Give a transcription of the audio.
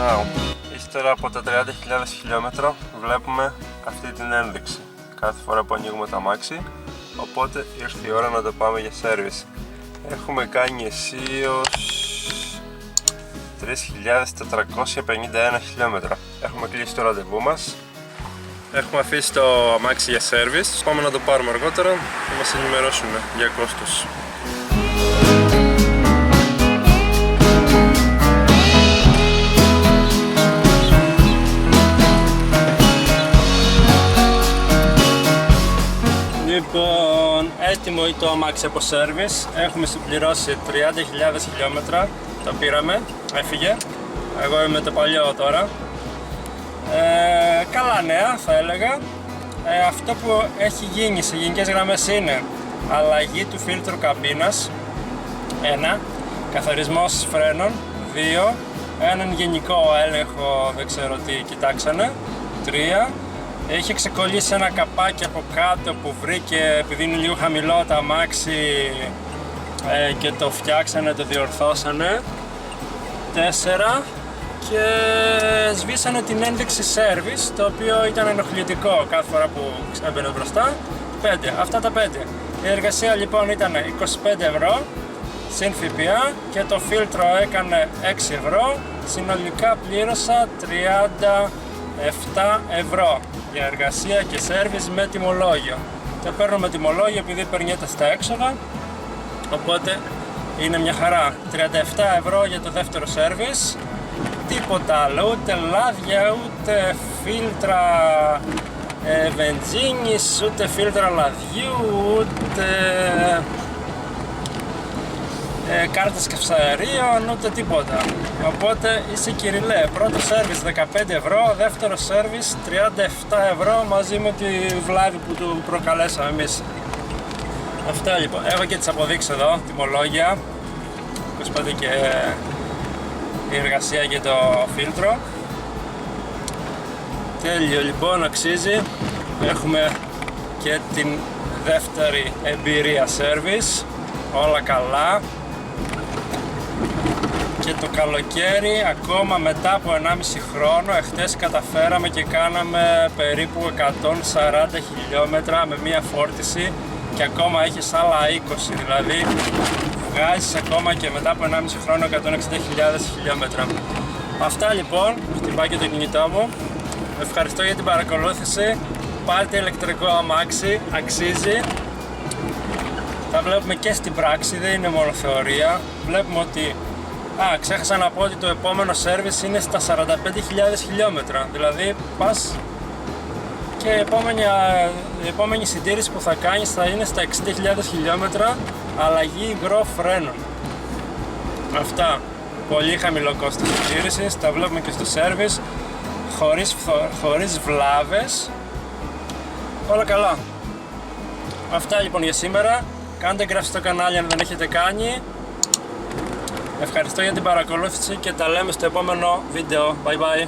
Now, ύστερα από τα 30.000 χιλιόμετρα βλέπουμε αυτή την ένδειξη κάθε φορά που ανοίγουμε το αμάξι, οπότε ήρθε η ώρα να το πάμε για service. Έχουμε κάνει αισίως 3.451 χιλιόμετρα. Έχουμε κλείσει το ραντεβού μας. Έχουμε αφήσει το αμάξι για service. Πάμε να το πάρουμε αργότερα και μας ενημερώσουν για κόστος. Λοιπόν, έτοιμο το αμάξι από service. Έχουμε συμπληρώσει 30.000 χιλιόμετρα. Το πήραμε, έφυγε. Εγώ είμαι το παλιό τώρα. Καλά νέα θα έλεγα. Αυτό που έχει γίνει σε γενικές γραμμές είναι αλλαγή του φίλτρου καμπίνας 1, καθαρισμός φρένων 2, έναν γενικό έλεγχο, δεν ξέρω τι κοιτάξανε 3, είχε ξεκολλήσει ένα καπάκι από κάτω που βρήκε επειδή είναι λίγο χαμηλό το αμάξι και το φτιάξανε, το διορθώσανε 4, και σβήσανε την ένδειξη service, το οποίο ήταν ενοχλητικό κάθε φορά που έμπαινε μπροστά. 5, αυτά τα 5. Η εργασία λοιπόν ήταν 25 ευρώ συν ΦΠΑ και το φίλτρο έκανε 6 ευρώ. Συνολικά πλήρωσα 37 ευρώ για εργασία και service με τιμολόγιο. Το παίρνω με τιμολόγιο επειδή περνιέται στα έξοδα, οπότε είναι μια χαρά. 37 ευρώ για το δεύτερο service. Τίποτα άλλο, ούτε λάδια, ούτε φίλτρα βενζίνης, ούτε φίλτρα λαδιού, ούτε κάρτες καυσαερίων, ούτε τίποτα. Οπότε είσαι κυριλέ. Πρώτο σέρβις 15 ευρώ, δεύτερο σέρβις 37 ευρώ μαζί με τη βλάβη που του προκαλέσαμε εμείς. Αυτά λοιπόν. Έχω και τις αποδείξεις εδώ, τιμολόγια, 25 και η εργασία για το φίλτρο. Τέλειο λοιπόν, αξίζει. Έχουμε και την δεύτερη εμπειρία service, όλα καλά. Και το καλοκαίρι, ακόμα μετά από 1,5 χρόνο, εχθές καταφέραμε και κάναμε περίπου 140 χιλιόμετρα με μία φόρτιση και ακόμα έχεις άλλα 20, δηλαδή βγάζεις ακόμα και μετά από 1,5 χρόνο 160.000 χιλιόμετρα. Αυτά λοιπόν, χτυπάει και το κινητό μου. Ευχαριστώ για την παρακολούθηση. Πάρτε ηλεκτρικό αμάξι, αξίζει. Τα βλέπουμε και στην πράξη, δεν είναι μόνο θεωρία. Βλέπουμε ότι... ξέχασα να πω ότι το επόμενο service είναι στα 45.000 χιλιόμετρα. Δηλαδή πας και η επόμενη συντήρηση που θα κάνεις θα είναι στα 60.000 χιλιόμετρα, αλλαγή υγρό φρένων. Αυτά. Πολύ χαμηλό κόστος συντήρησης, τα βλέπουμε και στο service, χωρίς βλάβες, όλα καλά. Αυτά λοιπόν για σήμερα. Κάντε εγγραφή στο κανάλι αν δεν έχετε κάνει. Ευχαριστώ για την παρακολούθηση και τα λέμε στο επόμενο βίντεο. Bye bye.